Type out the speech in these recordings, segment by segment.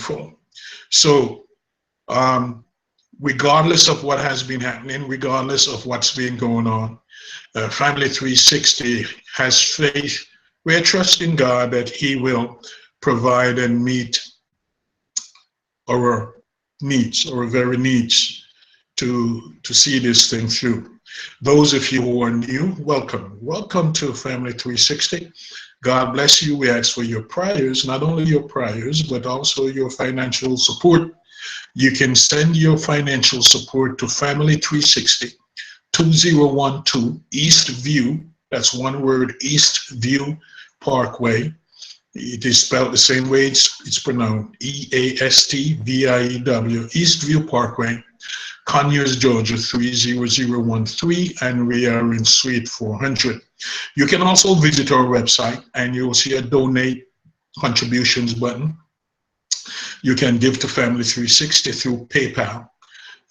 meaningful. So regardless of what has been happening, regardless of what's been going on, Family 360 has faith. We're trusting God that He will provide and meet our needs, our very needs, to see this thing through. Those of you who are new, welcome. Welcome to Family 360. God bless you. We ask for your prayers, not only your prayers, but also your financial support. You can send your financial support to Family 360, 2012 East View. That's one word, East View Parkway. It is spelled the same way it's pronounced, EASTVIEW, East View Parkway, Conyers, Georgia 30013, and we are in Suite 400. You can also visit our website and you will see a donate contributions button. You can give to Family 360 through PayPal,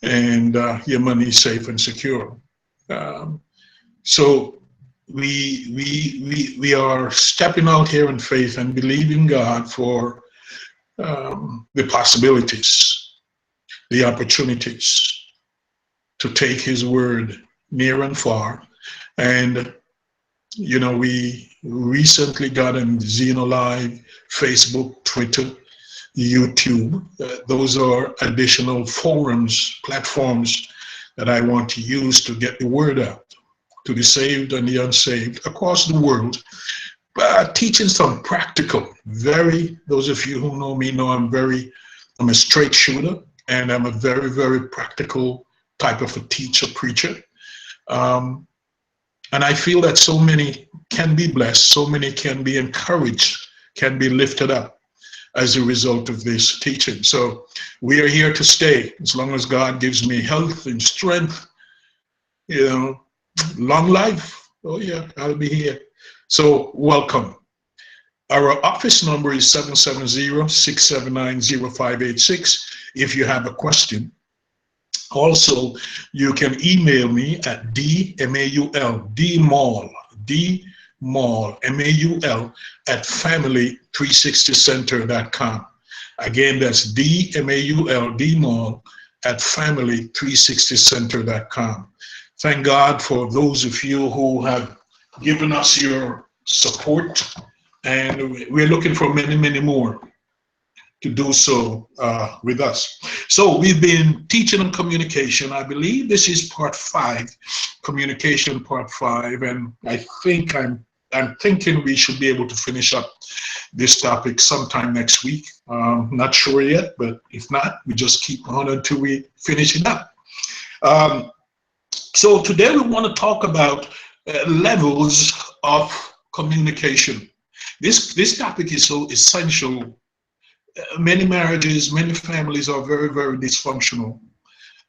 and your money is safe and secure. So we are stepping out here in faith and believing God for the possibilities, the opportunities to take His word near and far. And you know, we recently got on Xeno Live, Facebook, Twitter, YouTube. Those are additional forums, platforms that I want to use to get the word out to the saved and the unsaved across the world. Teaching some practical, those of you who know me know I'm a straight shooter, and I'm a very, very practical type of a teacher, preacher. And I feel that so many can be blessed, so many can be encouraged, can be lifted up as a result of this teaching. So we are here to stay as long as God gives me health and strength, you know, long life. Oh yeah, I'll be here. So welcome. Our office number is 770-679-0586 if you have a question. Also, you can email me at DMAUL at family360center.com. Again, that's DMAUL at family360center.com. Thank God for those of you who have given us your support, and we're looking for many, many more to do so with us. So we've been teaching on communication. I believe this is part 5, communication part 5, and I think I'm thinking we should be able to finish up this topic sometime next week. Not sure yet, but if not, we just keep on until we finish it up. So today we want to talk about levels of communication. This topic is so essential. Many marriages, many families are very, very dysfunctional.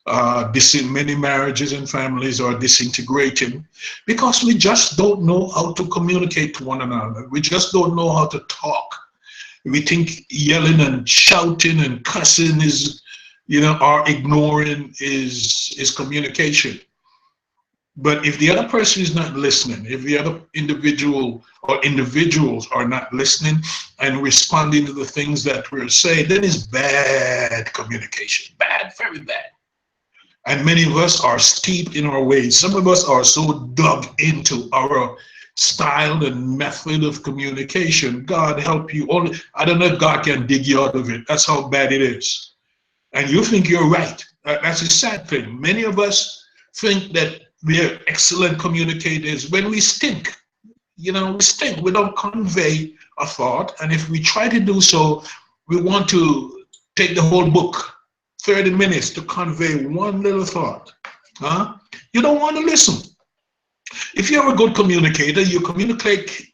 Many marriages and families are disintegrating because we just don't know how to communicate to one another. We just don't know how to talk. We think yelling and shouting and cussing is, you know, or ignoring is communication. But if the other person is not listening, if the other individual or individuals are not listening and responding to the things that we're saying, then it's bad communication. Bad, very bad. And many of us are steeped in our ways. Some of us are so dug into our style and method of communication. God help you. I don't know if God can dig you out of it. That's how bad it is. And you think you're right. That's a sad thing. Many of us think that we're excellent communicators when we stink. You know, we stink. We don't convey a thought. And if we try to do so, we want to take the whole book, 30 minutes to convey one little thought. You don't want to listen. If you're a good communicator, you communicate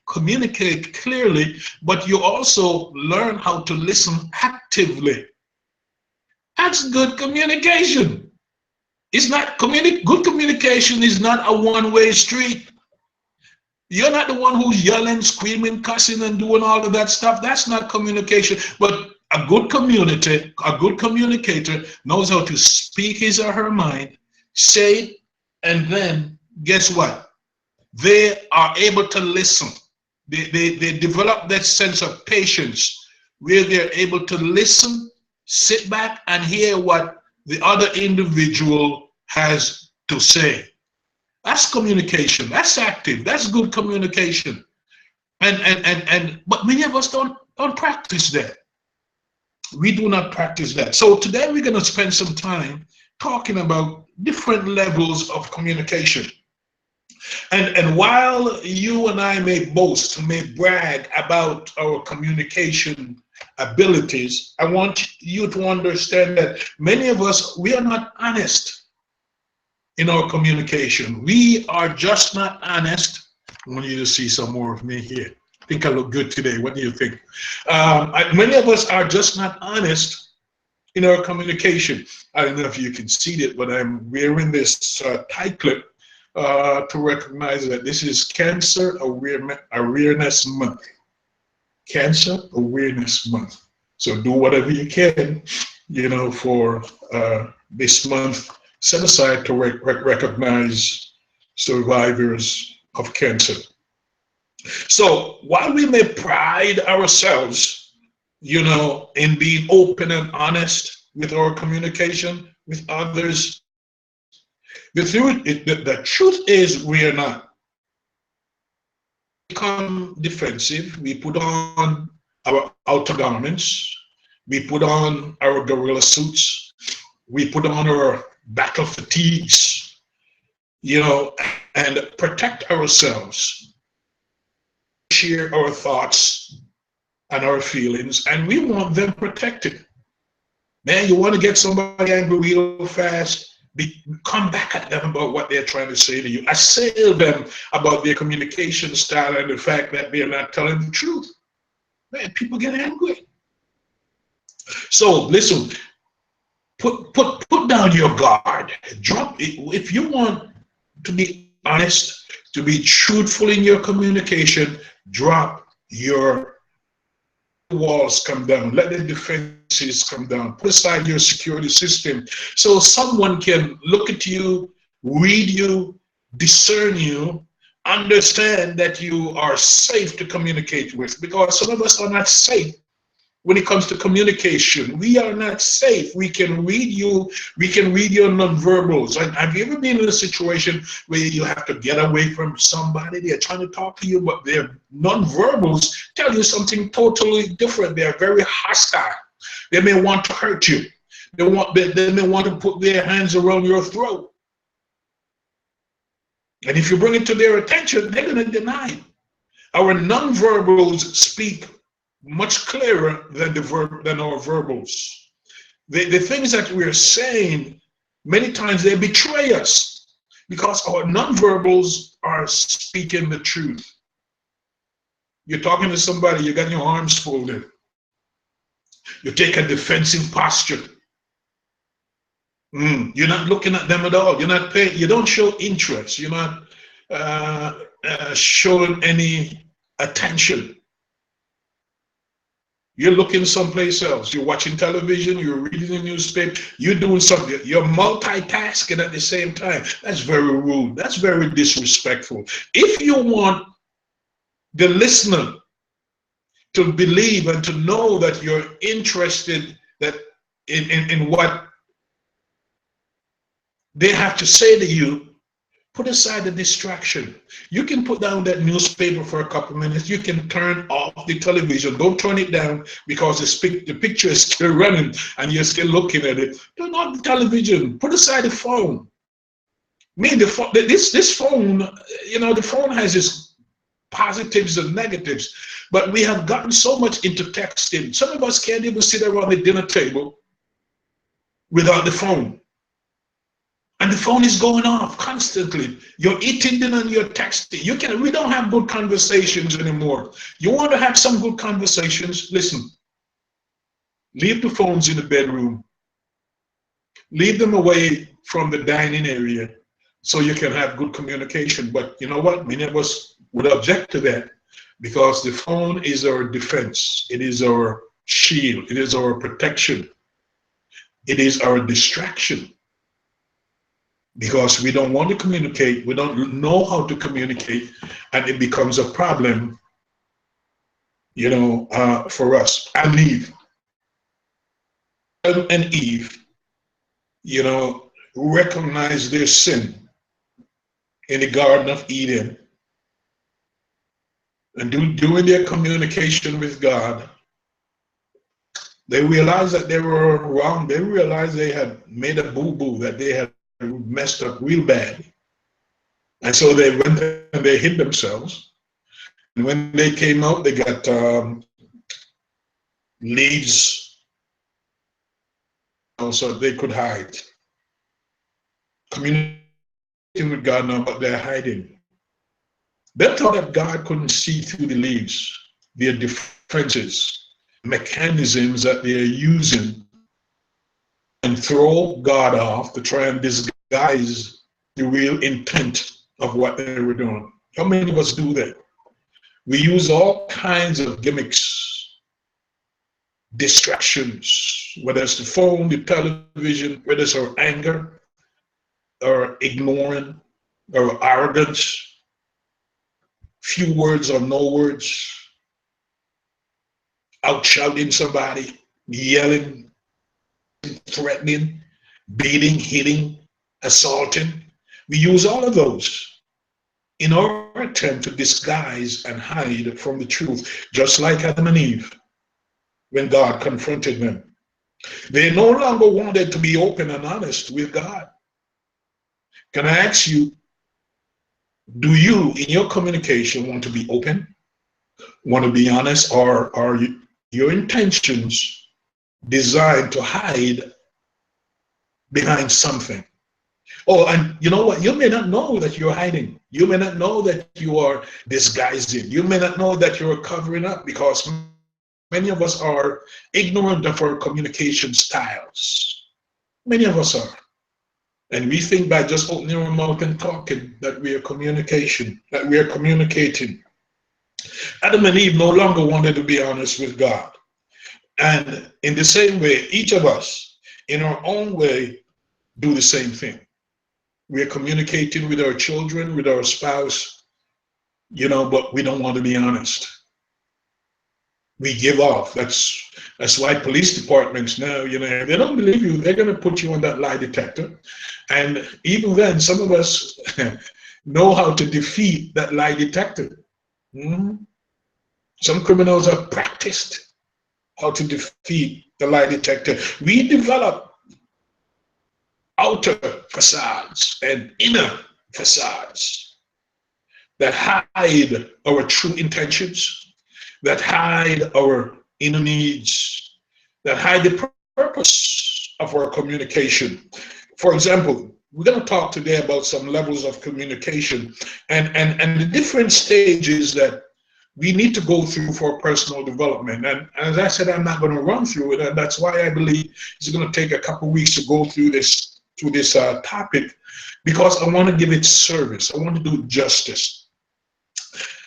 clearly, but you also learn how to listen actively. That's good communication. It's not good communication is not a one-way street. You're not the one who's yelling, screaming, cussing, and doing all of that stuff. That's not communication. But a good communicator knows how to speak his or her mind, say it, and then guess what? They are able to listen. They develop that sense of patience where they're able to listen sit back and hear what the other individual has to say. That's communication. That's active. That's good communication. But many of us don't practice that. We do not practice that. So today we're going to spend some time talking about different levels of communication. And while you and I may boast, may brag about our communication abilities, I want you to understand that many of us, we are not honest in our communication. We are just not honest. I want you to see some more of me here. I think I look good today. What do you think? Many of us are just not honest in our communication. I don't know if you can see it, but I'm wearing this tie clip to recognize that this is Cancer Awareness Month. Cancer Awareness Month. So do whatever you can, for this month set aside to recognize survivors of cancer. So while we may pride ourselves, in being open and honest with our communication with others, the truth is we are not. We become defensive. We put on our outer garments. We put on our gorilla suits. We put on our battle fatigues, and protect ourselves. Share our thoughts and our feelings, and we want them protected. Man, you want to get somebody angry real fast, come back at them about what they're trying to say to you. Assail them about their communication style and the fact that they're not telling the truth. Man, people get angry. So listen, put down your guard. Drop it. If you want to be honest, to be truthful in your communication, drop your walls, come down. Let the defenses come down. Put aside your security system so someone can look at you, read you, discern you, understand that you are safe to communicate with, because some of us are not safe when it comes to communication. We are not safe. We can read you. We can read your nonverbals. Have you ever been in a situation where you have to get away from somebody? They're trying to talk to you, but their nonverbals tell you something totally different. They're very hostile. They may want to hurt you. They may want to put their hands around your throat. And if you bring it to their attention, they're going to deny it. Our nonverbals speak much clearer than our verbals. The things that we're saying, many times they betray us because our nonverbals are speaking the truth. You're talking to somebody, you got your arms folded. You take a defensive posture. You're not looking at them at all. You're not paying. You don't show interest. You're not showing any attention. You're looking someplace else. You're watching television. You're reading the newspaper. You're doing something. You're multitasking at the same time. That's very rude. That's very disrespectful. If you want the listener to believe and to know that you're interested in what they have to say to you, put aside the distraction. You can put down that newspaper for a couple minutes. You can turn off the television. Don't turn it down because the picture is still running and you're still looking at it. Turn off the television. Put aside the phone. This phone, the phone has its positives and negatives, but we have gotten so much into texting. Some of us can't even sit around the dinner table without the phone. And the phone is going off constantly. You're eating dinner and you're texting. We don't have good conversations anymore. You want to have some good conversations? Listen, leave the phones in the bedroom. Leave them away from the dining area so you can have good communication. But you know what? Many of us would object to that because the phone is our defense. It is our shield. It is our protection. It is our distraction. Because we don't want to communicate, we don't know how to communicate, and it becomes a problem, for us. I leave. Adam and Eve, recognized their sin in the Garden of Eden, and during their communication with God, they realized that they were wrong. They realized they had made a boo-boo, that they had messed up real bad. And so they went and they hid themselves. And when they came out, they got leaves so they could hide. Communicating with God now, but they're hiding. They thought that God couldn't see through the leaves, their defenses, mechanisms that they're using, and throw God off to try and disguise the real intent of what they were doing. How many of us do that? We use all kinds of gimmicks, distractions, whether it's the phone, the television, whether it's our anger, or ignoring, or arrogance, few words or no words, out shouting somebody, yelling, threatening, beating, hitting, assaulting. We use all of those in our attempt to disguise and hide from the truth, just like Adam and Eve when God confronted them. They no longer wanted to be open and honest with God. Can I ask you, do you, in your communication, want to be open, want to be honest, or are your intentions designed to hide behind something? Oh, and you know what? You may not know that you're hiding. You may not know that you are disguising. You may not know that you're covering up, because many of us are ignorant of our communication styles. Many of us are. And we think by just opening our mouth and talking that we are communicating. Adam and Eve no longer wanted to be honest with God. And in the same way, each of us, in our own way, do the same thing. We are communicating with our children, with our spouse, but we don't want to be honest. We give off. That's why police departments now, if they don't believe you, they're going to put you on that lie detector. And even then, some of us know how to defeat that lie detector. Some criminals have practiced how to defeat the lie detector. We develop outer facades and inner facades that hide our true intentions, that hide our inner needs, that hide the purpose of our communication. For example, we're going to talk today about some levels of communication and the different stages that we need to go through for personal development. And as I said, I'm not going to run through it, and that's why I believe it's going to take a couple of weeks to go through this topic, because I want to give it service. I want to do it justice.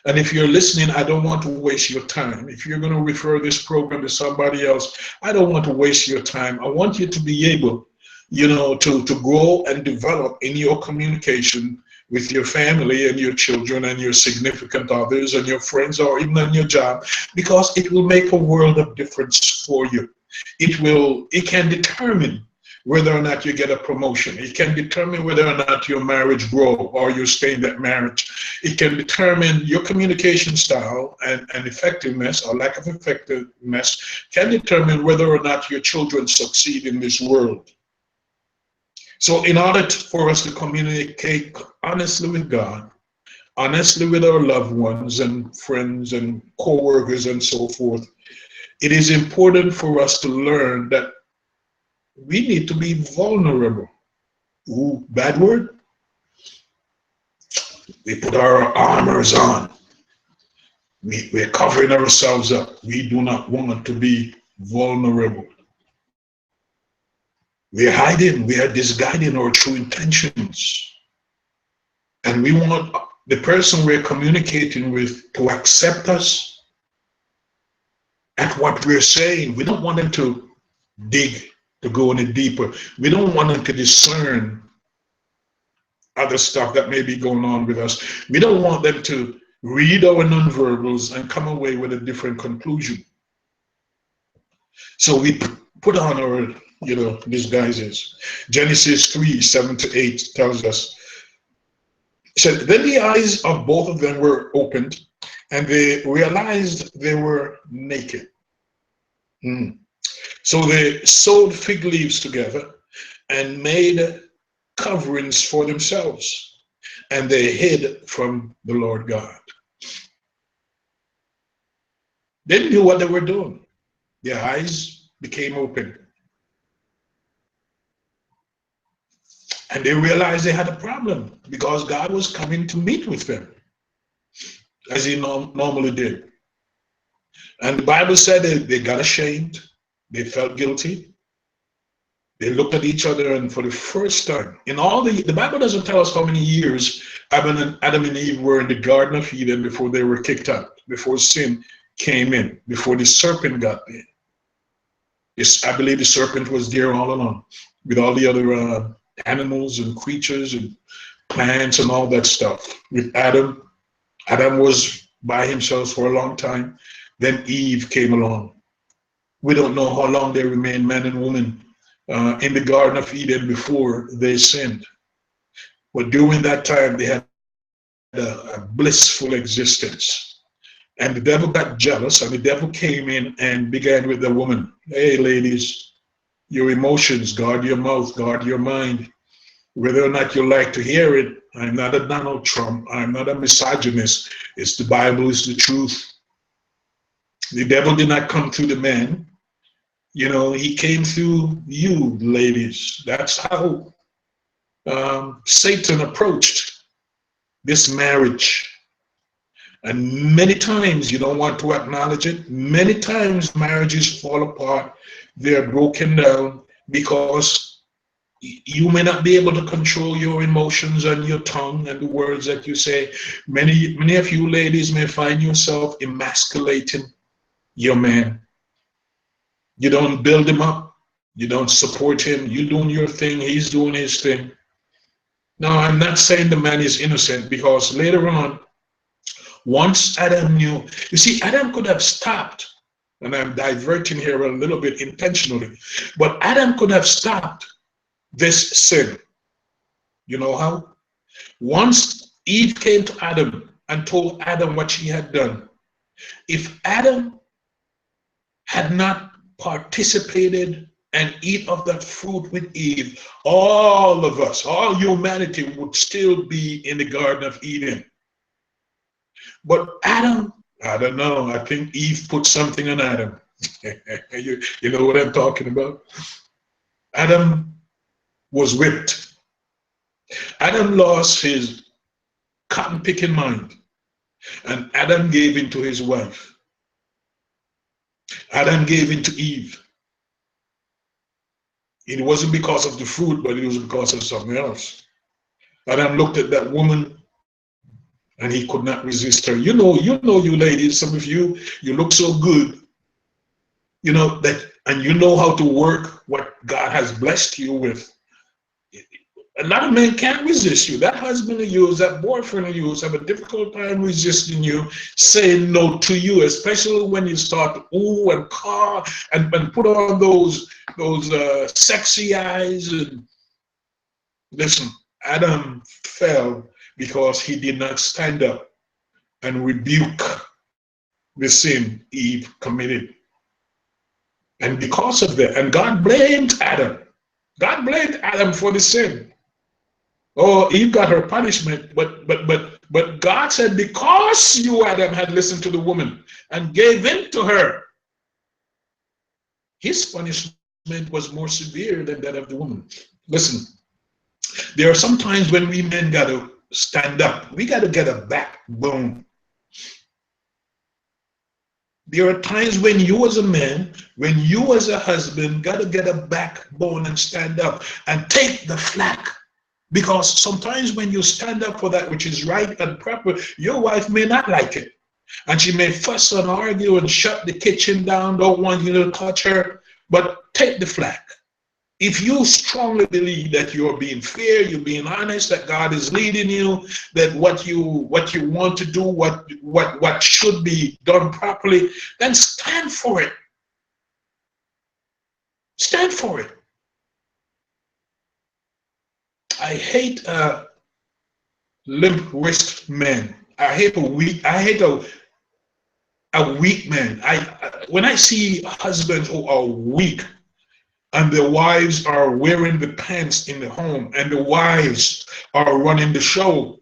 And if you're listening, I don't want to waste your time. If you're going to refer this program to somebody else, I don't want to waste your time. I want you to be able, to grow and develop in your communication with your family and your children and your significant others and your friends, or even on your job, because it will make a world of difference for you. It can determine whether or not you get a promotion. It can determine whether or not your marriage grows or you stay in that marriage. It can determine your communication style, and effectiveness or lack of effectiveness can determine whether or not your children succeed in this world. So in order for us to communicate honestly with God, honestly with our loved ones and friends and co-workers and so forth, it is important for us to learn that we need to be vulnerable. Ooh, bad word? We put our armors on. We're covering ourselves up. We do not want to be vulnerable. We are hiding. We are disguising our true intentions. And we want the person we're communicating with to accept us at what we're saying. We don't want them to dig, to go any deeper. We don't want them to discern other stuff that may be going on with us. We don't want them to read our nonverbals and come away with a different conclusion. So we put on our, disguises. Genesis 3:7 to 8 tells us, it said, then the eyes of both of them were opened, and they realized they were naked. Mm. So they sewed fig leaves together and made coverings for themselves, and they hid from the Lord God. They knew what they were doing. Their eyes became open, and they realized they had a problem because God was coming to meet with them, as he normally did. And the Bible said they got ashamed, they felt guilty. They looked at each other, and for the first time in all the Bible doesn't tell us how many years Adam and Eve were in the Garden of Eden before they were kicked out, before sin came in, before the serpent got there. Yes, I believe the serpent was there all along with all the other animals and creatures and plants and all that stuff. With Adam, Adam was by himself for a long time. Then Eve came along. We don't know how long they remained man and woman in the Garden of Eden before they sinned. But during that time, they had a blissful existence. And the devil got jealous, and the devil came in and began with the woman. Hey, ladies, your emotions, guard your mouth, guard your mind. Whether or not you like to hear it, I'm not a Donald Trump. I'm not a misogynist. It's the Bible, is the truth. The devil did not come through the man. He came through you, ladies. That's how Satan approached this marriage. And many times, you don't want to acknowledge it, many times marriages fall apart. They're broken down because you may not be able to control your emotions and your tongue and the words that you say. Many of you ladies may find yourself emasculating your man. You don't build him up. You don't support him. You're doing your thing. He's doing his thing. Now, I'm not saying the man is innocent, because later on, once Adam knew, you see, Adam could have stopped, and I'm diverting here a little bit intentionally, but Adam could have stopped this sin. You know how? Once Eve came to Adam and told Adam what she had done, if Adam had not participated and eat of that fruit with Eve, all of us, all humanity would still be in the Garden of Eden. But Adam, I don't know, I think Eve put something on Adam. You know what I'm talking about? Adam was whipped. Adam lost his cotton picking mind, and Adam gave in to his wife. Adam gave in to Eve. It wasn't because of the fruit, but it was because of something else. Adam looked at that woman, and he could not resist her. You ladies, some of you, you look so good, that, and you know how to work what God has blessed you with. A lot of men can't resist you. That husband of yours, that boyfriend of yours have a difficult time resisting you, saying no to you, especially when you start to ooh and caw and put on those sexy eyes. And listen, Adam fell because he did not stand up and rebuke the sin Eve committed. And because of that, and God blamed Adam. God blamed Adam for the sin. Oh, Eve got her punishment, but God said, because you, Adam, had listened to the woman and gave in to her, his punishment was more severe than that of the woman. Listen, there are some times when we men got to stand up. We got to get a backbone. There are times when you as a man, when you as a husband, got to get a backbone and stand up and take the flak. Because sometimes when you stand up for that which is right and proper, your wife may not like it. And she may fuss and argue and shut the kitchen down, don't want you to touch her, but take the flak. If you strongly believe that you're being fair, you're being honest, that God is leading you, that what you want to do, what should be done properly, then stand for it. Stand for it. I hate limp wrist men. I hate a weak man. When I see husbands who are weak and their wives are wearing the pants in the home and the wives are running the show,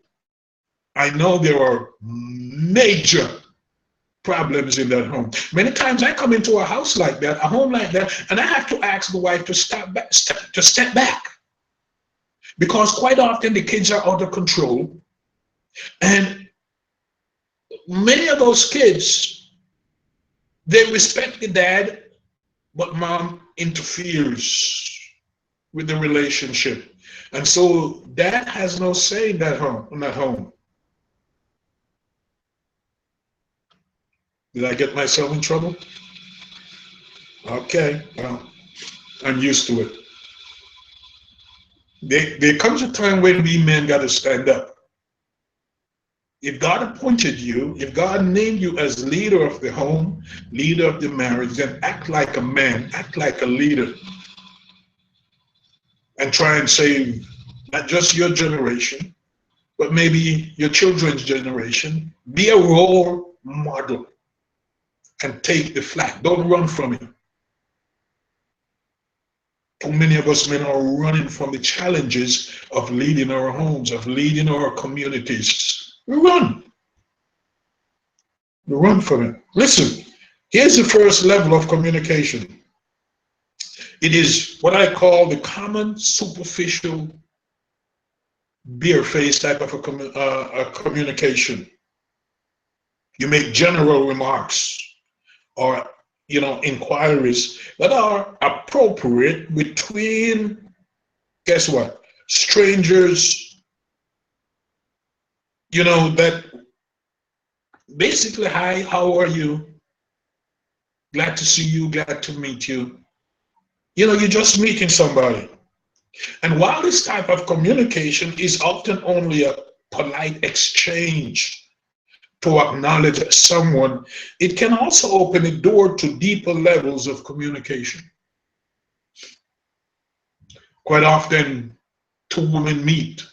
I know there are major problems in that home. Many times I come into a house like that, a home like that, and I have to ask the wife to step back, because quite often the kids are out of control, and many of those kids, they respect the dad, but mom interferes with the relationship, and so dad has no say in that home. Did I get myself in trouble? Okay, well, I'm used to it. There comes a time when we men got to stand up. If God appointed you, if God named you as leader of the home, leader of the marriage, then act like a man, act like a leader, and try and save not just your generation, but maybe your children's generation. Be a role model and take the flak. Don't run from it. Too many of us men are running from the challenges of leading our homes, of leading our communities. We run. We run from it. Listen, here's the first level of communication. It is what I call the common, superficial, bare-faced type of a communication. You make general remarks or inquiries that are appropriate between, guess what, strangers, that basically, hi, how are you? Glad to see you, glad to meet you. You're just meeting somebody. And while this type of communication is often only a polite exchange to acknowledge someone, it can also open a door to deeper levels of communication. Quite often, two women meet,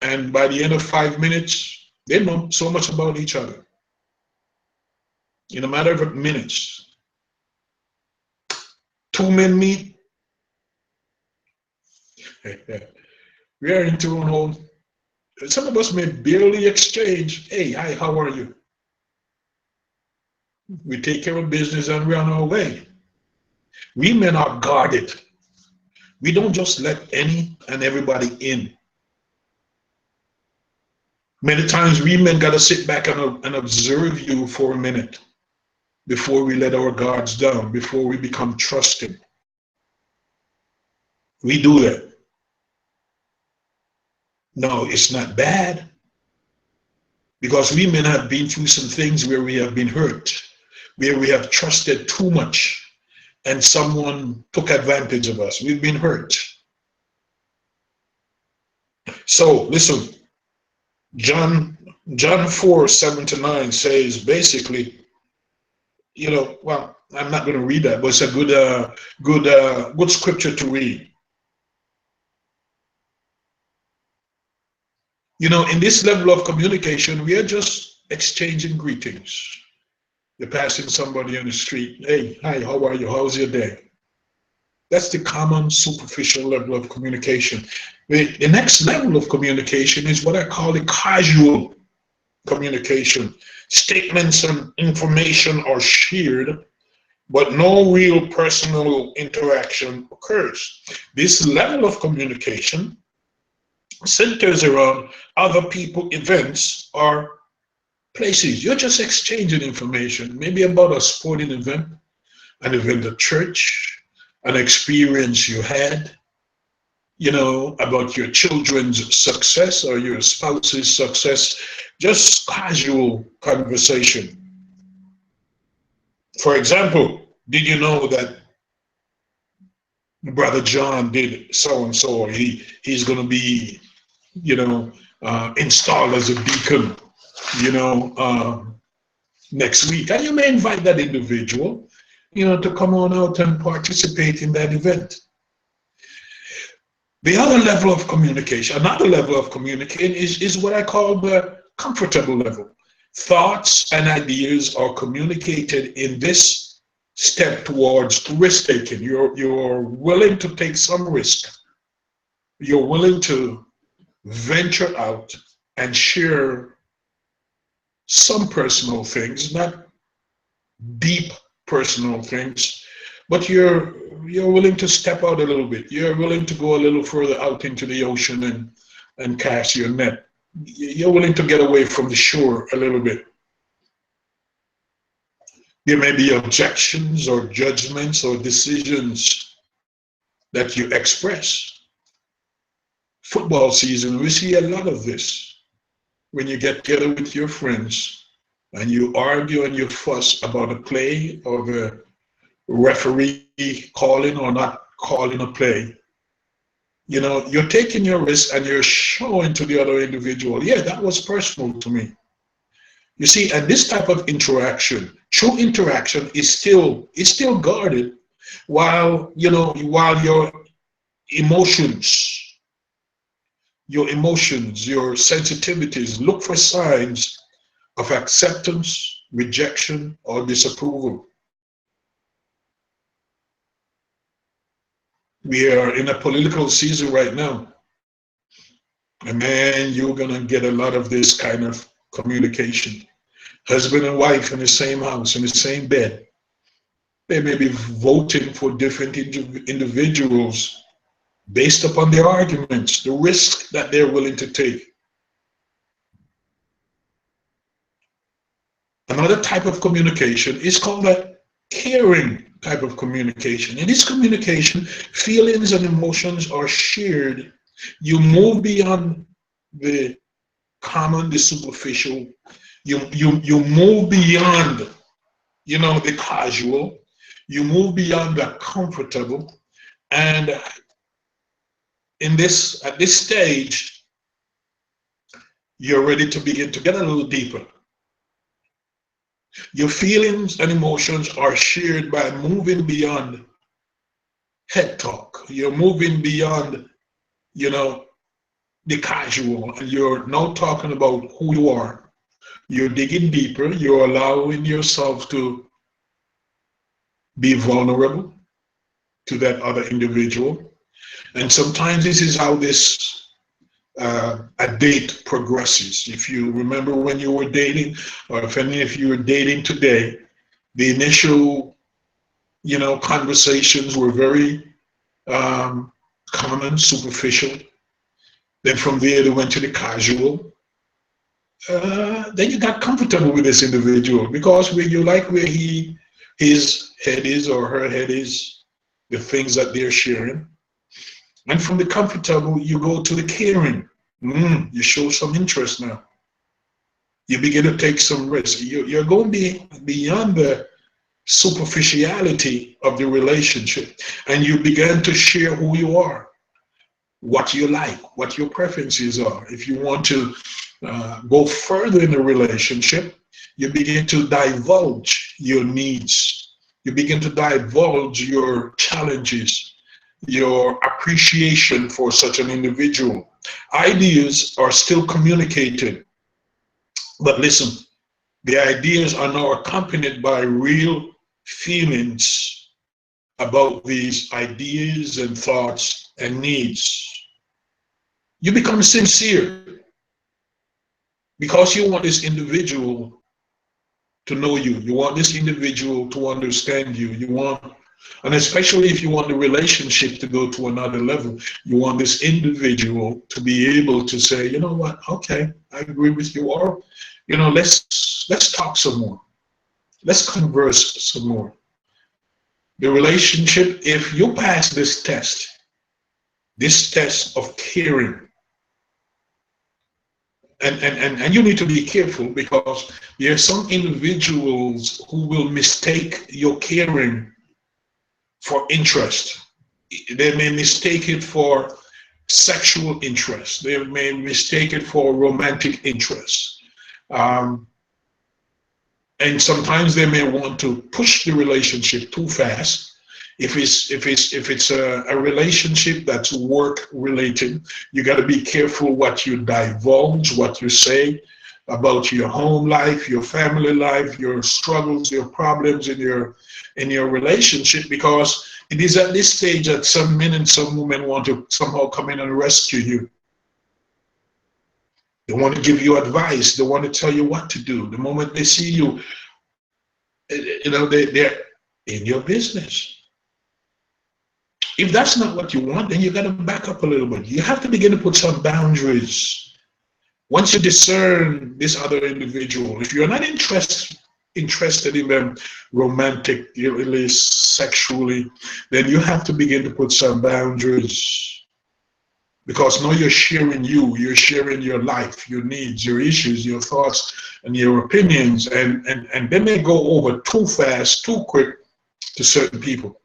and by the end of 5 minutes, they know so much about each other. In a matter of minutes, two men meet. We are into a whole. Some of us may barely exchange, hey, hi, how are you? We take care of business and we're on our way. We men are guarded. We don't just let any and everybody in. Many times we men got to sit back and observe you for a minute before we let our guards down, before we become trusting. We do that. No, it's not bad, because we men have been through some things where we have been hurt, where we have trusted too much and someone took advantage of us. We've been hurt. So listen, John 4:7-9 says basically, well, I'm not going to read that, but it's a good scripture to read. In this level of communication, we are just exchanging greetings. You're passing somebody on the street. Hey, hi, how are you? How's your day? That's the common superficial level of communication. The next level of communication is what I call the casual communication. Statements and information are shared, but no real personal interaction occurs. This level of communication centers around other people, events, or places. You're just exchanging information, maybe about a sporting event, an event at church, an experience you had, about your children's success or your spouse's success, just casual conversation. For example, did you know that Brother John did so-and-so? He's going to be, installed as a deacon, next week. And you may invite that individual to come on out and participate in that event. The other level of communication, another level of communication is what I call the comfortable level. Thoughts and ideas are communicated in this step towards risk taking. You're willing to take some risk. You're willing to venture out and share some personal things, not deep personal things, but you're willing to step out a little bit. You're willing to go a little further out into the ocean and cast your net. You're willing to get away from the shore a little bit. There may be objections or judgments or decisions that you express. Football season, we see a lot of this. When you get together with your friends and you argue and you fuss about a play or the referee calling or not calling a play, you're taking your risk and you're showing to the other individual, yeah, that was personal to me. You see, and this type of interaction, true interaction is still guarded while your emotions, your sensitivities look for signs of acceptance, rejection, or disapproval. We are in a political season right now. And man, you're going to get a lot of this kind of communication. Husband and wife in the same house, in the same bed. They may be voting for different individuals based upon their arguments, the risk that they're willing to take. Another type of communication is called a caring type of communication. In this communication, feelings and emotions are shared. You move beyond the common, the superficial. You move beyond, the casual. You move beyond the comfortable. And at this stage, you're ready to begin to get a little deeper. Your feelings and emotions are shared by moving beyond head talk. You're moving beyond, the casual, and you're now talking about who you are. You're digging deeper. You're allowing yourself to be vulnerable to that other individual. And sometimes this is how a date progresses. If you remember when you were dating, or if you were dating today, the initial, conversations were very common, superficial. Then from there, they went to the casual. Then you got comfortable with this individual because you like where his head is or her head is, the things that they're sharing. And from the comfortable, you go to the caring. You show some interest now. You begin to take some risk. You're going beyond the superficiality of the relationship, and you begin to share who you are, what you like, what your preferences are. If you want to go further in the relationship, you begin to divulge your needs. You begin to divulge your challenges, your appreciation for such an individual. Ideas are still communicated, but listen, the ideas are now accompanied by real feelings about these ideas and thoughts and needs. You become sincere because you want this individual to know you. You want this individual to understand you. And especially if you want the relationship to go to another level, you want this individual to be able to say, you know what, okay, I agree with you, or, let's talk some more. Let's converse some more. The relationship, if you pass this test of caring, and you need to be careful because there are some individuals who will mistake your caring for interest. They may mistake it for sexual interest. They may mistake it for romantic interest. And sometimes they may want to push the relationship too fast. If it's a relationship that's work related, you got to be careful what you divulge, what you say about your home life, your family life, your struggles, your problems in your relationship, because it is at this stage that some men and some women want to somehow come in and rescue you. They want to give you advice. They want to tell you what to do. The moment they see you, they're in your business. If that's not what you want, then you got to back up a little bit. You have to begin to put some boundaries. Once you discern this other individual, if you're not interested in them romantically, sexually, then you have to begin to put some boundaries. Because now you're sharing you're sharing your life, your needs, your issues, your thoughts, and your opinions, and they may go over too fast, too quick to certain people.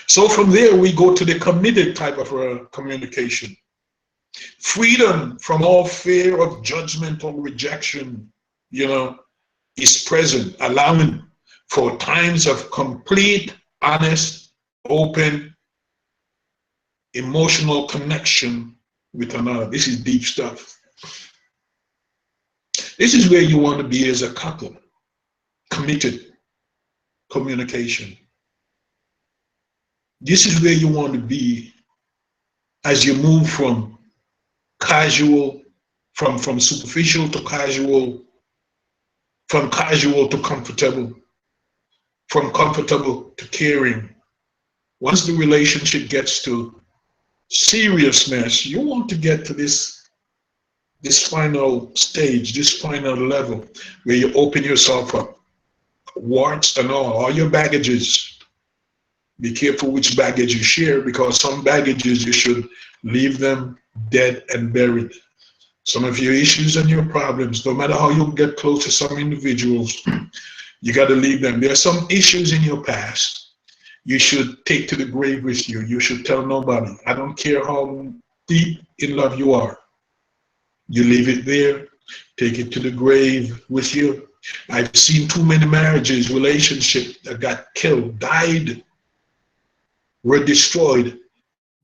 So from there, we go to the committed type of communication. Freedom from all fear of judgment or rejection, is present, allowing for times of complete, honest, open, emotional connection with another. This is deep stuff. This is where you want to be as a couple. Committed communication. This is where you want to be as you move from casual, from superficial to casual, from casual to comfortable, from comfortable to caring. Once the relationship gets to seriousness, you want to get to this final stage, this final level where you open yourself up, warts and all your baggages. Be careful which baggage you share, because some baggages you should leave them dead and buried. Some of your issues and your problems, no matter how you get close to some individuals, you got to leave them. There are some issues in your past you should take to the grave with you. You should tell nobody. I don't care how deep in love you are. You leave it there, take it to the grave with you. I've seen too many marriages, relationships that got killed, died, were destroyed,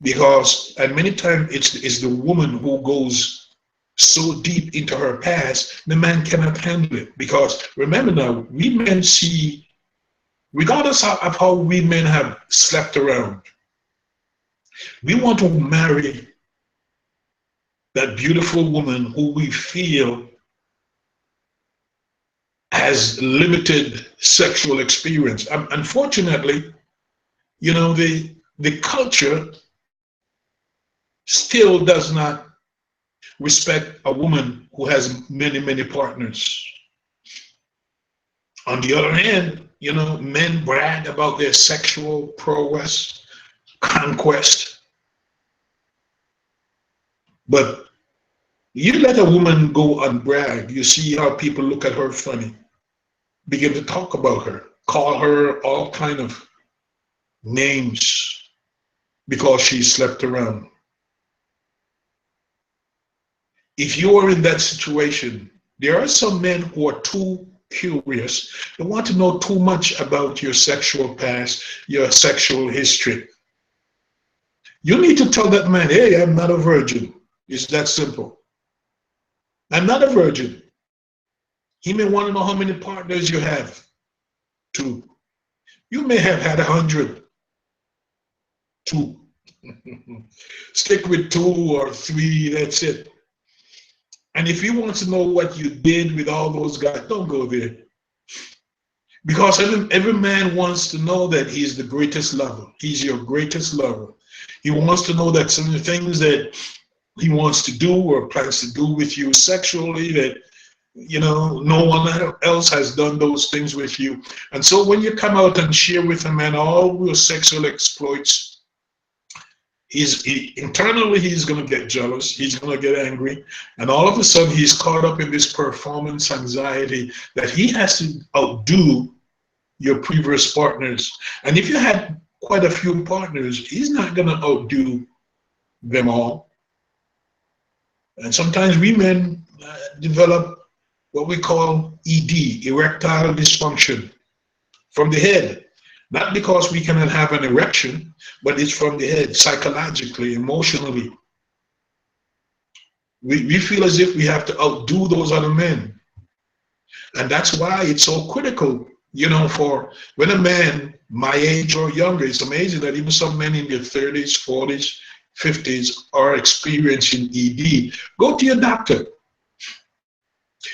because, and many times it's the woman who goes so deep into her past, the man cannot handle it. Because remember now, we men see, regardless of how we men have slept around, we want to marry that beautiful woman who we feel has limited sexual experience. Unfortunately, the culture still does not respect a woman who has many, many partners. On the other hand, men brag about their sexual prowess, conquest. But you let a woman go and brag, you see how people look at her funny, begin to talk about her, call her all kind of names because she slept around. If you are in that situation, there are some men who are too curious. They want to know too much about your sexual past, your sexual history. You need to tell that man, hey, I'm not a virgin. It's that simple. I'm not a virgin. He may want to know how many partners you have. 2. You may have had 100. 2. Stick with 2 or 3, that's it. And if he wants to know what you did with all those guys, don't go there. Because every man wants to know that he's the greatest lover. He's your greatest lover. He wants to know that some of the things that he wants to do or plans to do with you sexually, that no one else has done those things with you. And so when you come out and share with a man all your sexual exploits, internally he's going to get jealous, he's going to get angry, and all of a sudden he's caught up in this performance anxiety that he has to outdo your previous partners. And if you had quite a few partners, he's not going to outdo them all. And sometimes we men develop what we call ED, erectile dysfunction, from the head. Not because we cannot have an erection, but it's from the head, psychologically, emotionally. We feel as if we have to outdo those other men. And that's why it's so critical, for when a man my age or younger, it's amazing that even some men in their 30s, 40s, 50s are experiencing ED. Go to your doctor.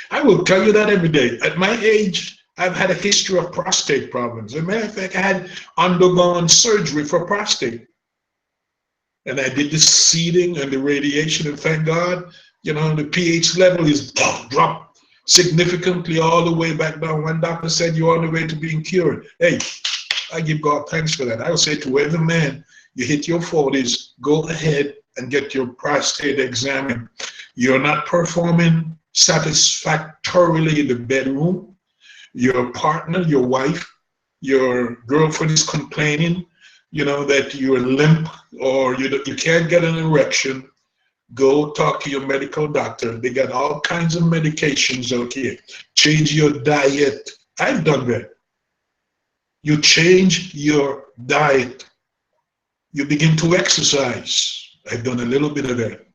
I will tell you that every day. At my age, I've had a history of prostate problems. As a matter of fact, I had undergone surgery for prostate. And I did the seeding and the radiation, and thank God, the pH level is dropped significantly all the way back down. One doctor said you're on the way to being cured. Hey, I give God thanks for that. I would say to every man, you hit your 40s, go ahead and get your prostate examined. You're not performing satisfactorily in the bedroom. Your partner, your wife, your girlfriend is complaining, that you're limp or you can't get an erection. Go talk to your medical doctor. They got all kinds of medications out here. Change your diet. I've done that. You change your diet. You begin to exercise. I've done a little bit of that,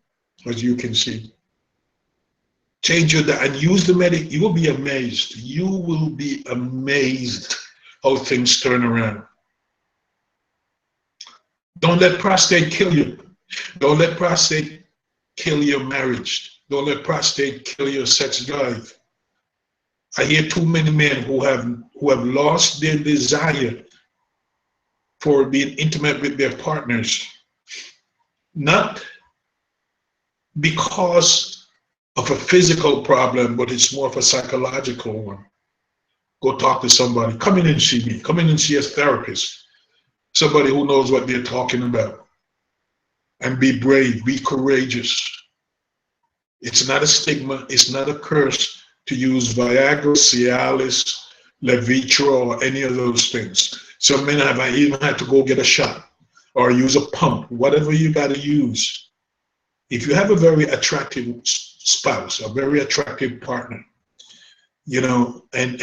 as you can see. Change your diet and use the medic. You will be amazed. You will be amazed how things turn around. Don't let prostate kill you. Don't let prostate kill your marriage. Don't let prostate kill your sex drive. I hear too many men who have lost their desire for being intimate with their partners, not because of a physical problem, but it's more of a psychological one. Go talk to somebody. Come in and see me. Come in and see a therapist, somebody who knows what they're talking about. And be brave, be courageous. It's not a stigma, it's not a curse to use Viagra, Cialis, Levitra, or any of those things. Some men have even had to go get a shot or use a pump, whatever you got to use. If you have a very attractive spouse, a very attractive partner, and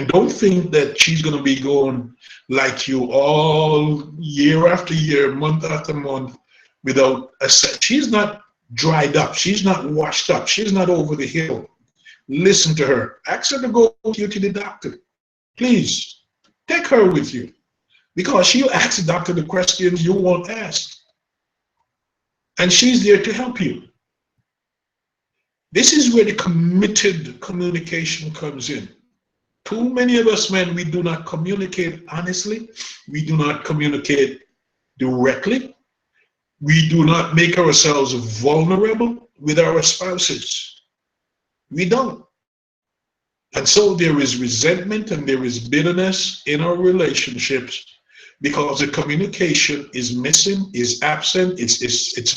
don't think that she's going to be going like you all year after year, month after month without a set. She's not dried up. She's not washed up. She's not over the hill. Listen to her. Ask her to go with you to the doctor. Please, take her with you. Because she'll ask the doctor the questions you won't ask. And she's there to help you. This is where the committed communication comes in. Too many of us men, we do not communicate honestly. We do not communicate directly. We do not make ourselves vulnerable with our spouses. We don't. And so there is resentment and there is bitterness in our relationships because the communication is missing, is absent, it's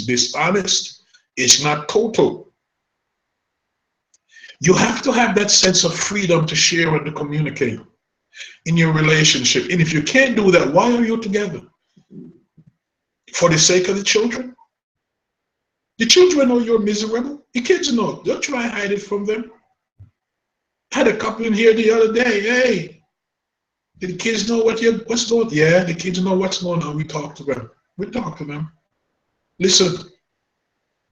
dishonest, it's not total. You have to have that sense of freedom to share and to communicate in your relationship. And if you can't do that, why are you together? For the sake of the children? The children know you're miserable. The kids know. Don't try and hide it from them. I had a couple in here the other day. Hey, did the kids know what's going on? Yeah, the kids know what's going on. We talk to them. We talk to them. Listen,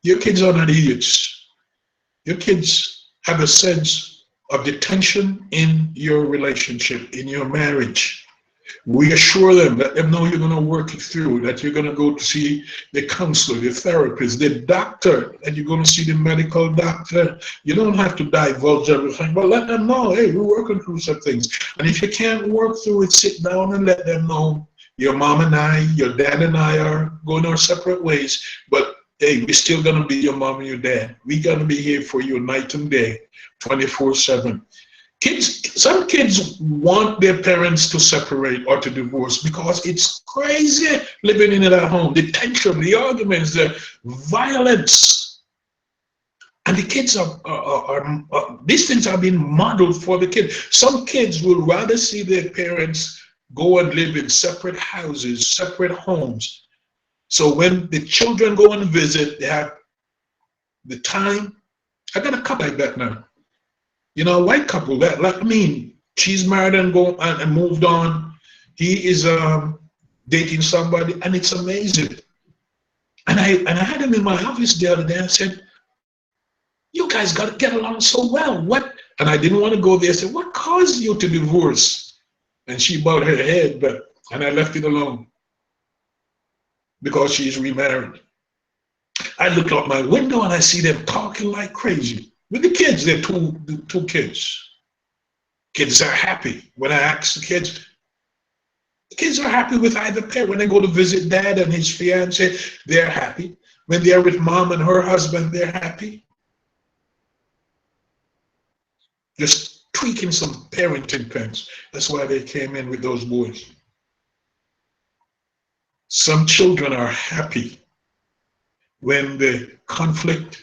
your kids are not idiots. Your kids have a sense of the tension in your relationship, in your marriage. Reassure them, let them know you're going to work it through, that you're going to go to see the counselor, the therapist, the doctor, that you're going to see the medical doctor. You don't have to divulge everything, but let them know, hey, we're working through some things. And if you can't work through it, sit down and let them know your mom and I, your dad and I are going our separate ways, but hey, we're still going to be your mom and your dad. We're going to be here for you night and day, 24/7. Some kids want their parents to separate or to divorce because it's crazy living in that home. The tension, the arguments, the violence. And the kids these things are being modeled for the kids. Some kids will rather see their parents go and live in separate houses, separate homes. So when the children go and visit, they have the time. I got a couple like that now. You know, a white couple that, like, I mean, she's married and go and moved on. He is dating somebody, and it's amazing. And I had him in my office the other day. I said, "You guys got to get along so well. What?" And I didn't want to go there. I said, "What caused you to divorce?" And she bowed her head, and I left it alone because she's remarried. I look out my window and I see them talking like crazy with the kids. They're two kids. Kids are happy. When I ask the kids are happy with either parent. When they go to visit dad and his fiance, they're happy. When they're with mom and her husband, they're happy. Just tweaking some parenting pens. That's why they came in with those boys. Some children are happy when the conflict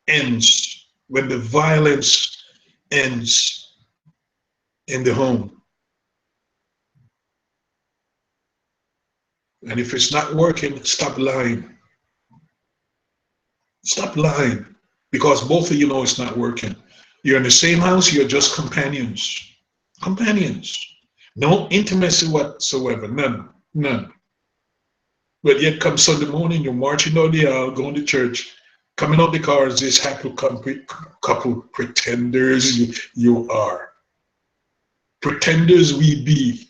ends, when the violence ends in the home. And if it's not working, stop lying. Stop lying, because both of you know it's not working. You're in the same house, you're just companions. Companions. No intimacy whatsoever, none, none. But yet come Sunday morning, you're marching down the aisle, going to church, coming out the car as this happy couple pretenders you are. Pretenders we be.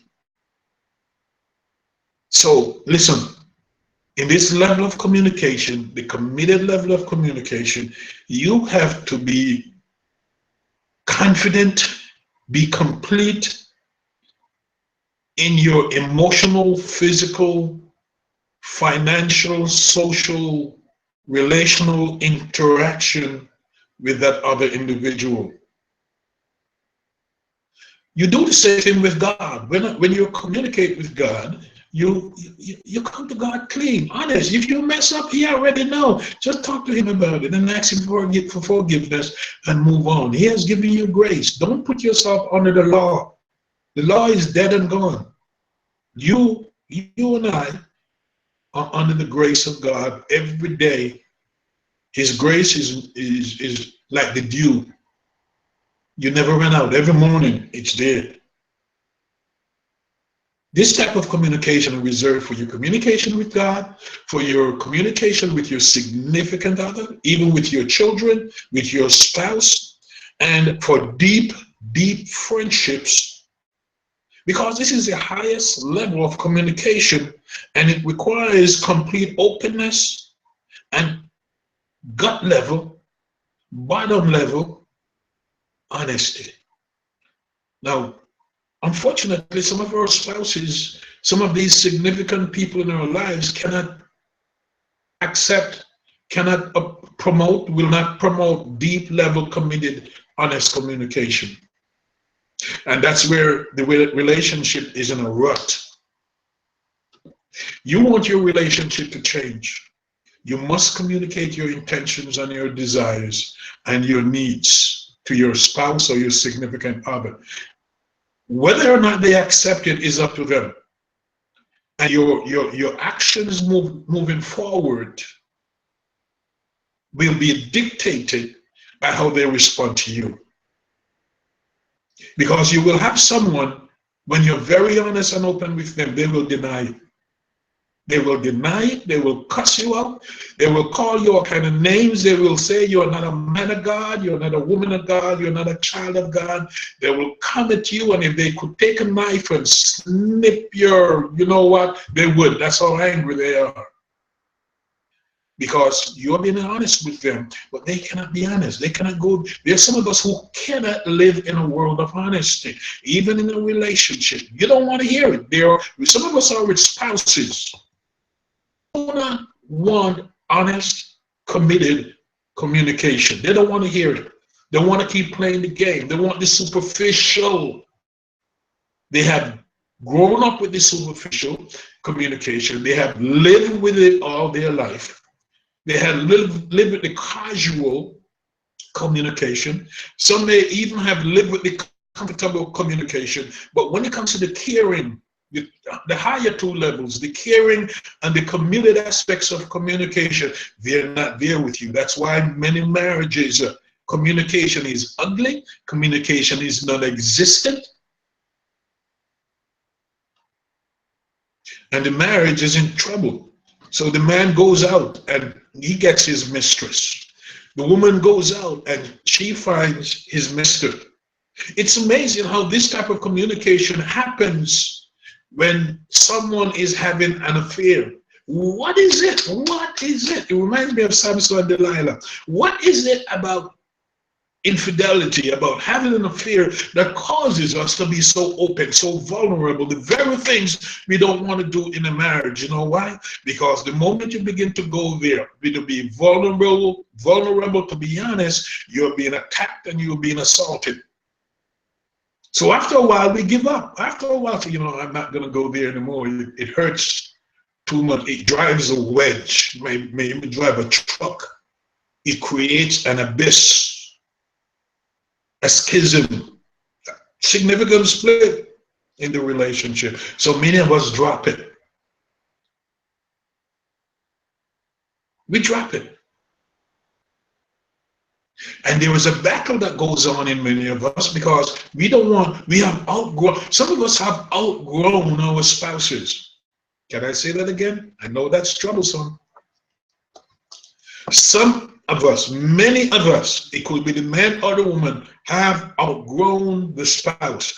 So listen, in this level of communication, the committed level of communication, you have to be confident, be complete in your emotional, physical, financial, social, relational interaction with that other individual. You do the same thing with God. When you communicate with God, you come to God clean, honest. If you mess up, He already know. Just talk to Him about it and ask Him for forgiveness and move on. He has given you grace. Don't put yourself under the law. The law is dead and gone. You and I are under the grace of God every day. His grace is like the dew. You never run out. Every morning, it's there. This type of communication is reserved for your communication with God, for your communication with your significant other, even with your children, with your spouse, and for deep, deep friendships. Because this is the highest level of communication, and it requires complete openness and gut level, bottom level honesty. Now, unfortunately, some of our spouses, some of these significant people in our lives cannot accept, cannot promote, will not promote deep level, committed, honest communication. And that's where the relationship is in a rut. You want your relationship to change. You must communicate your intentions and your desires and your needs to your spouse or your significant other. Whether or not they accept it is up to them. And your actions moving forward will be dictated by how they respond to you. Because you will have someone, when you're very honest and open with them, they will deny it. They will deny it. They will cuss you out. They will call you all kind of names. They will say you're not a man of God. You're not a woman of God. You're not a child of God. They will come at you, and if they could take a knife and snip your, you know what, they would. That's how angry they are. Because you're being honest with them, but they cannot be honest. They cannot go. There's some of us who cannot live in a world of honesty, even in a relationship. You don't want to hear it. Some of us are with spouses. Don't want honest, committed communication. They don't want to hear it. They want to keep playing the game. They want the superficial. They have grown up with the superficial communication. They have lived with it all their life. They have lived with the casual communication. Some may even have lived with the comfortable communication. But when it comes to the caring, the higher two levels, the caring and the committed aspects of communication, they're not there with you. That's why many marriages communication is ugly, communication is non-existent, and the marriage is in trouble. So the man goes out and he gets his mistress. The woman goes out and she finds his mister. It's amazing how this type of communication happens when someone is having an affair. What is it? What is it? It reminds me of Samson and Delilah. What is it about infidelity, about having an affair that causes us to be so open, so vulnerable, the very things we don't want to do in a marriage? You know why? Because the moment you begin to go there, to be vulnerable, to be honest, you're being attacked and you're being assaulted. So after a while, we give up. After a while, I'm not going to go there anymore. It hurts too much. It drives a wedge, maybe drive a truck. It creates an abyss, a schism, significant split in the relationship. So many of us drop it. We drop it. And there is a battle that goes on in many of us because we have outgrown, some of us have outgrown our spouses. Can I say that again? I know that's troublesome. Some of us, many of us, it could be the man or the woman, have outgrown the spouse.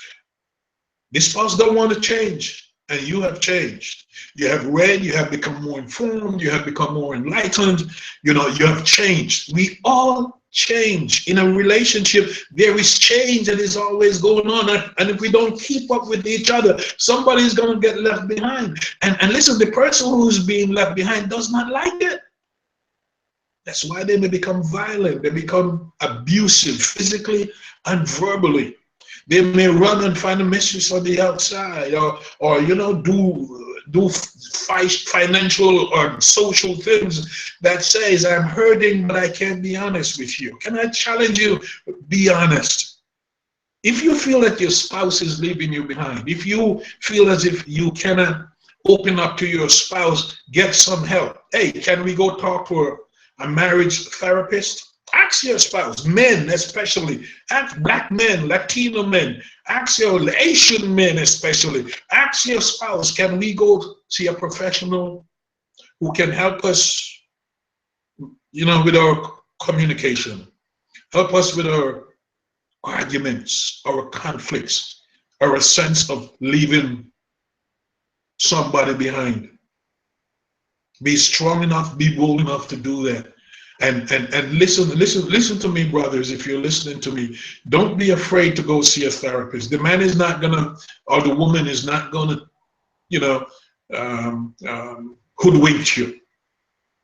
The spouse don't want to change, and you have changed. You have read, you have become more informed, you have become more enlightened, you have changed. We all change. In a relationship, there is change that is always going on, and if we don't keep up with each other, somebody's going to get left behind. And listen, the person who's being left behind does not like it. That's why they may become violent, they become abusive physically and verbally. They may run and find a mistress on the outside, or do financial or social things that says, I'm hurting, but I can't be honest with you. Can I challenge you? Be honest. If you feel that your spouse is leaving you behind, if you feel as if you cannot open up to your spouse, get some help. Hey, can we go talk to a marriage therapist? Ask your spouse, men especially, ask Black men, Latino men, ask your Asian men especially, ask your spouse, can we go see a professional who can help us, with our communication, help us with our arguments, our conflicts, our sense of leaving somebody behind. Be strong enough, be bold enough to do that. And listen to me, brothers, if you're listening to me, don't be afraid to go see a therapist. The man is not gonna, or the woman is not gonna, hoodwink you.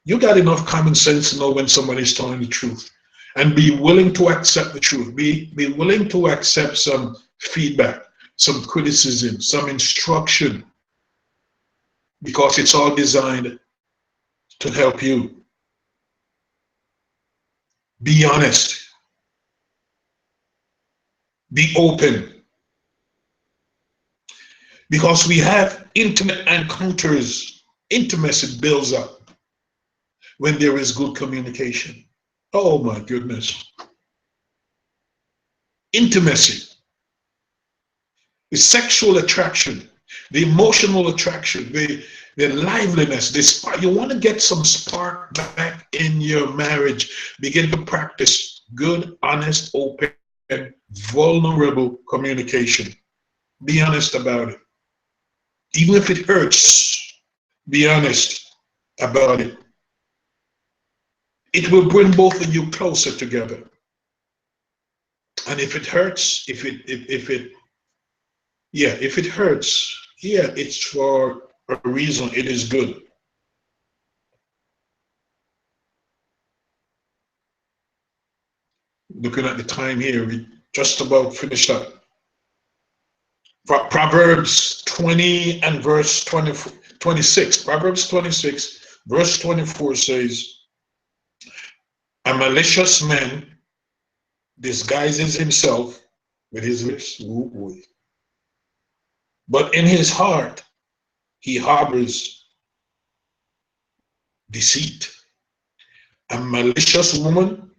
You got enough common sense to know when somebody's telling the truth, and be willing to accept the truth. Be willing to accept some feedback, some criticism, some instruction, because it's all designed to help you. Be honest. Be open. Because we have intimate encounters. Intimacy builds up when there is good communication. Oh my goodness. Intimacy. The sexual attraction, the emotional attraction, the liveliness, the spark. You want to get some spark back in your marriage. Begin to practice good, honest, open, vulnerable communication. Be honest about it. Even if it hurts, be honest about it. It will bring both of you closer together. And if it hurts, if it hurts, it's for a reason. It is good. Looking at the time here, we just about finished up. Proverbs 20 and verse 26. Proverbs 26, verse 24 says, a malicious man disguises himself with his lips, but in his heart he harbors deceit. A malicious woman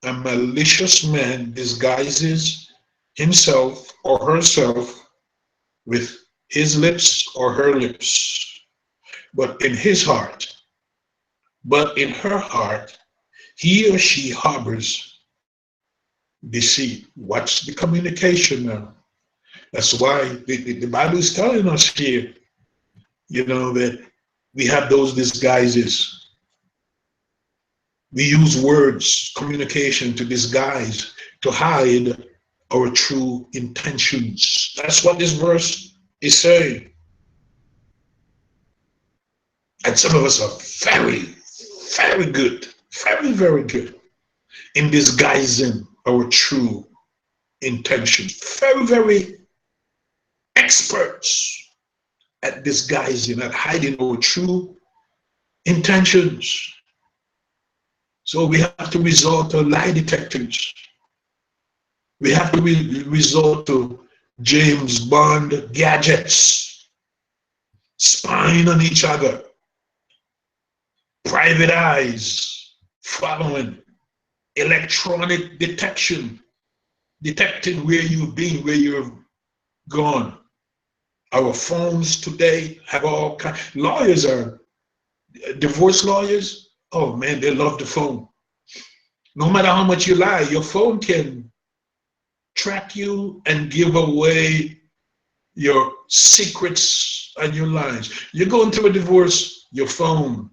a malicious man disguises himself or herself with his lips or her lips, but in his heart, but in her heart, he or she harbors deceit. What's the communication now? That's why the Bible is telling us here, that we have those disguises. We use words, communication to disguise, to hide our true intentions. That's what this verse is saying. And some of us are very, very good, very, very good in disguising our true intentions. Very, very experts at disguising, at hiding our true intentions. So we have to resort to lie detectors. We have to resort to James Bond gadgets, spying on each other, private eyes, following, electronic detection, detecting where you've been, where you've gone. Our phones today have all kinds. Lawyers are divorce lawyers. Oh man, they love the phone. No matter how much you lie, your phone can track you and give away your secrets and your lies. You're going through a divorce, your phone.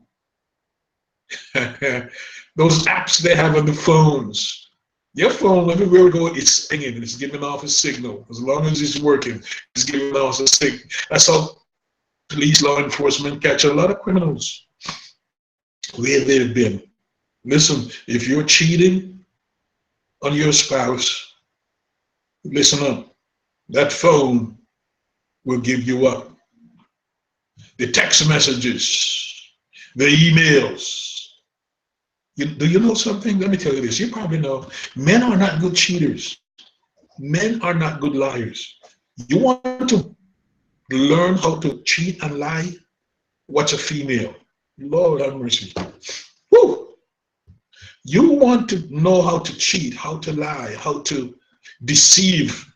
Those apps they have on the phones. Your phone, everywhere we go, it's pinging. It's giving off a signal. As long as it's working, it's giving off a signal. That's how police, law enforcement catch a lot of criminals where they've been. Listen, if you're cheating on your spouse, listen up. That phone will give you up. The text messages, the emails. Do you know something? Let me tell you this. You probably know men are not good cheaters. Men are not good liars. You want to learn how to cheat and lie? Watch a female. Lord have mercy. Woo! You want to know how to cheat, how to lie, how to deceive.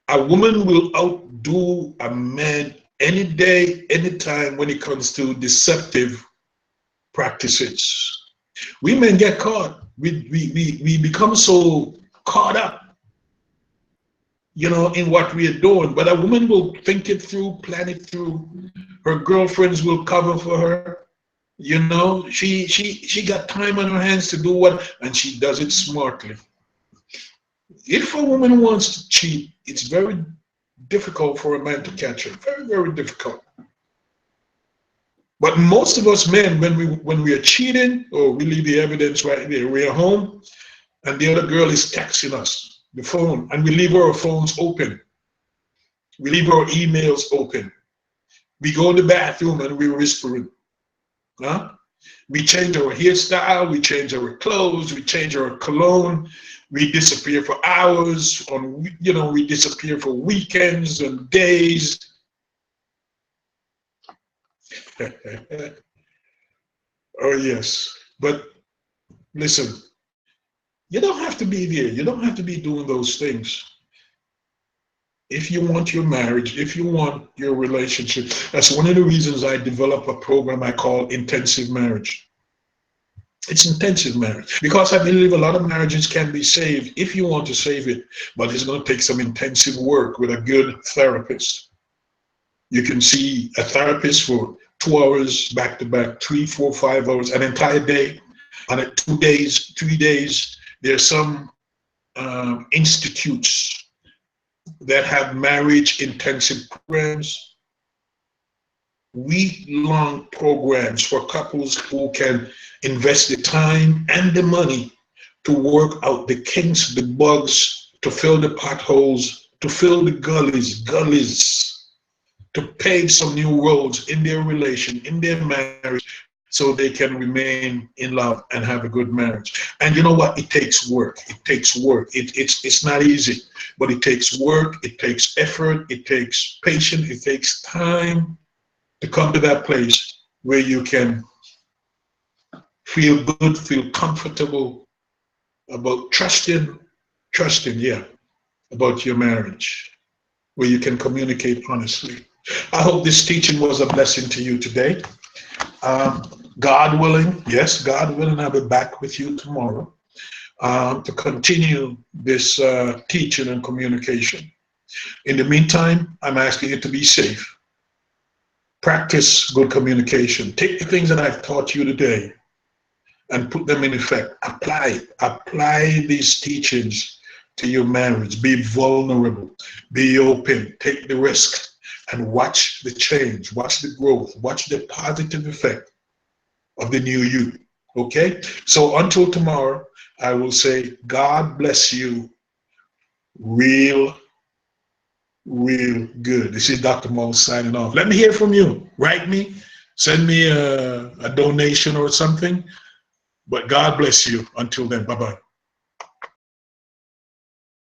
A woman will outdo a man any day, anytime when it comes to deceptive practices. We men get caught. We become so caught up, in what we are doing. But a woman will think it through, plan it through. Her girlfriends will cover for her. She got time on her hands to do what, and she does it smartly. If a woman wants to cheat, it's very difficult for a man to catch her. Very, very difficult. But most of us men, when we are cheating, or we leave the evidence right there, we are home, and the other girl is texting us, the phone, and we leave our phones open. We leave our emails open. We go in the bathroom and we're whispering. Huh? We change our hairstyle, we change our clothes, we change our cologne, we disappear for hours, we disappear for weekends and days. Oh yes, but listen, you don't have to be there. You don't have to be doing those things. If you want your marriage, if you want your relationship, that's one of the reasons I develop a program I call Intensive Marriage. It's intensive marriage because I believe a lot of marriages can be saved if you want to save it, but it's going to take some intensive work with a good therapist. You can see a therapist for 2 hours back to back, 3, 4, 5 hours, an entire day, and 2 days, 3 days. There's some institutes that have marriage intensive programs, week-long programs for couples who can invest the time and the money to work out the kinks, the bugs, to fill the potholes, to fill the gullies, to pave some new roads in their relation, in their marriage, so they can remain in love and have a good marriage. And you know what? It takes work. It takes work. It's not easy, but it takes work. It takes effort. It takes patience. It takes time to come to that place where you can feel good, feel comfortable, about trusting, yeah, about your marriage, where you can communicate honestly. I hope this teaching was a blessing to you today. God willing, yes, God willing, I'll be back with you tomorrow to continue this teaching and communication. In the meantime, I'm asking you to be safe. Practice good communication. Take the things that I've taught you today and put them in effect. Apply these teachings to your marriage. Be vulnerable. Be open. Take the risk and watch the change. Watch the growth. Watch the positive effect of the new you. Okay? So until tomorrow, I will say, God bless you real good. This is Dr. Maul signing off. Let me hear from you. Write me. Send me a donation or something. But God bless you. Until then, bye-bye.